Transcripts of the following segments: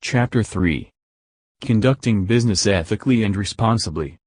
Chapter 3. Conducting Business Ethically and Responsibly.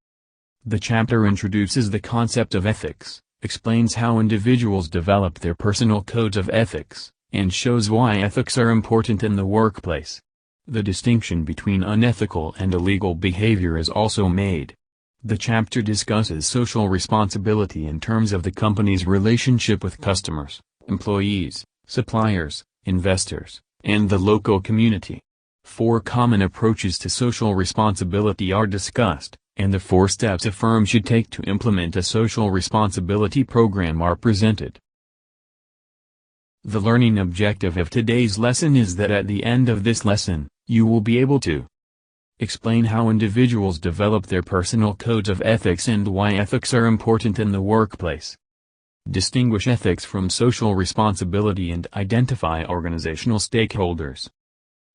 The chapter introduces the concept of ethics, explains how individuals develop their personal codes of ethics, and shows why ethics are important in the workplace. The distinction between unethical and illegal behavior is also made. The chapter discusses social responsibility in terms of the company's relationship with customers, employees, suppliers, investors, and the local community. 4 common approaches to social responsibility are discussed, and the 4 steps a firm should take to implement a social responsibility program are presented. The learning objective of today's lesson is that at the end of this lesson, you will be able to explain how individuals develop their personal codes of ethics and why ethics are important in the workplace. Distinguish ethics from social responsibility and identify organizational stakeholders.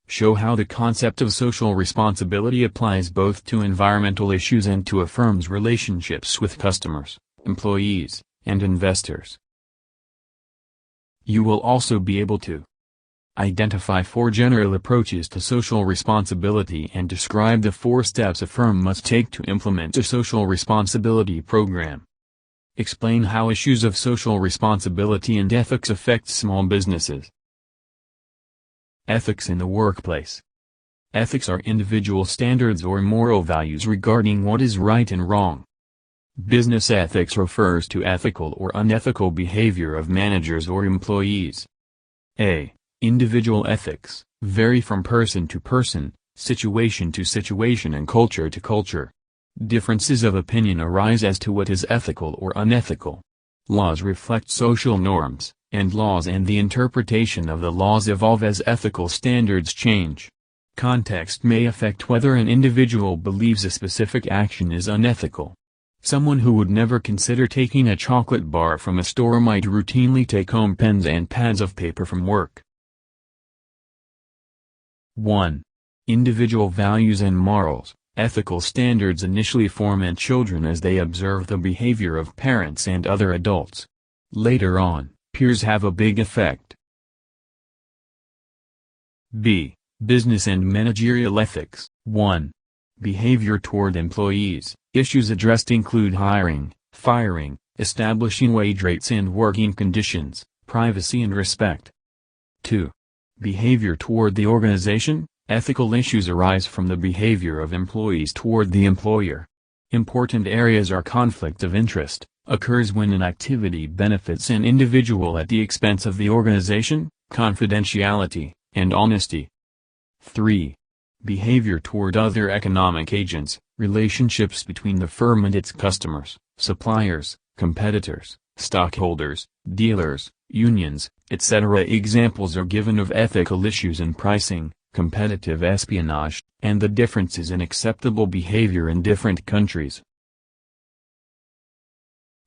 Show how the concept of social responsibility applies both to environmental issues and to a firm's relationships with customers, employees, and investors. You will also be able to identify 4 general approaches to social responsibility and describe the 4 steps a firm must take to implement a social responsibility program. Explain how issues of social responsibility and ethics affect small businesses. Ethics in the workplace. Ethics are individual standards or moral values regarding what is right and wrong. Business ethics refers to ethical or unethical behavior of managers or employees. Individual ethics vary from person to person, situation to situation and culture to culture. Differences of opinion arise as to what is ethical or unethical. Laws reflect social norms, and laws and the interpretation of the laws evolve as ethical standards change. Context may affect whether an individual believes a specific action is unethical. Someone who would never consider taking a chocolate bar from a store might routinely take home pens and pads of paper from work. 1. Individual values and morals. Ethical standards initially form in children as they observe the behavior of parents and other adults. Later on, peers have a big effect. B. Business and managerial ethics. 1. Behavior toward employees. Issues addressed include hiring, firing, establishing wage rates and working conditions, privacy and respect. 2. Behavior toward the organization. Ethical issues arise from the behavior of employees toward the employer. Important areas are conflict of interest, occurs when an activity benefits an individual at the expense of the organization, confidentiality, and honesty. 3. Behavior toward other economic agents, relationships between the firm and its customers, suppliers, competitors, stockholders, dealers, unions, etc. Examples are given of ethical issues in pricing, competitive espionage, and the differences in acceptable behavior in different countries.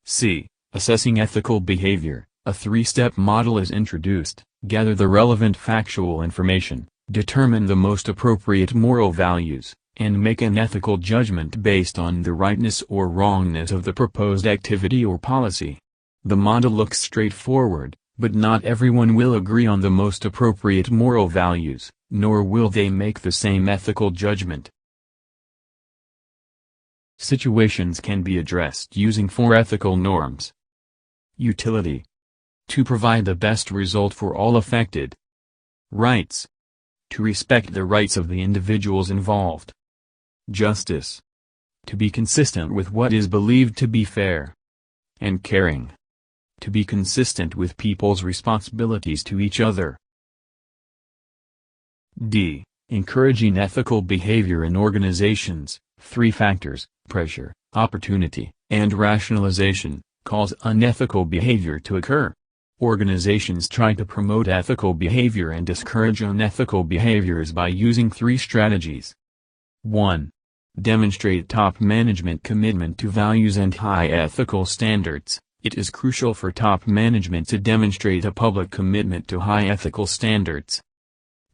C. Assessing ethical behavior. A 3-step model is introduced. Gather the relevant factual information, determine the most appropriate moral values, and make an ethical judgment based on the rightness or wrongness of the proposed activity or policy. The model looks straightforward, but not everyone will agree on the most appropriate moral values, nor will they make the same ethical judgment. Situations can be addressed using 4 ethical norms. Utility. To provide the best result for all affected. Rights. To respect the rights of the individuals involved. Justice. To be consistent with what is believed to be fair. And caring. To be consistent with people's responsibilities to each other. D. Encouraging ethical behavior in organizations. 3 factors, pressure, opportunity, and rationalization, cause unethical behavior to occur. Organizations try to promote ethical behavior and discourage unethical behaviors by using 3 strategies. 1. Demonstrate top management commitment to values and high ethical standards. It is crucial for top management to demonstrate a public commitment to high ethical standards.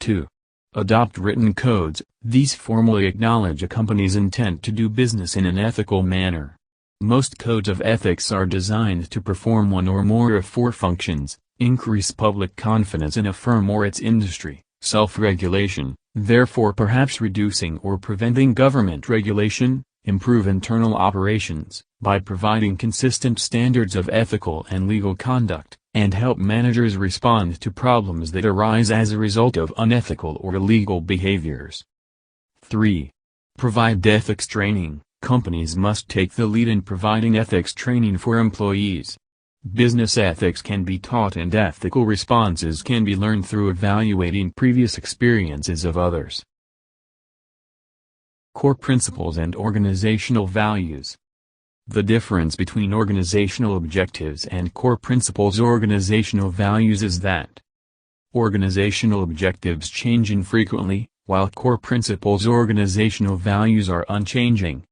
2. Adopt written codes. These formally acknowledge a company's intent to do business in an ethical manner. Most codes of ethics are designed to perform one or more of 4 functions: increase public confidence in a firm or its industry, self-regulation, Therefore perhaps reducing or preventing government regulation, improve internal operations, by providing consistent standards of ethical and legal conduct, and help managers respond to problems that arise as a result of unethical or illegal behaviors. 3. Provide ethics training. Companies must take the lead in providing ethics training for employees. Business ethics can be taught and ethical responses can be learned through evaluating previous experiences of others. Core principles and organizational values. The difference between organizational objectives and core principles organizational values is that organizational objectives change infrequently, while core principles organizational values are unchanging.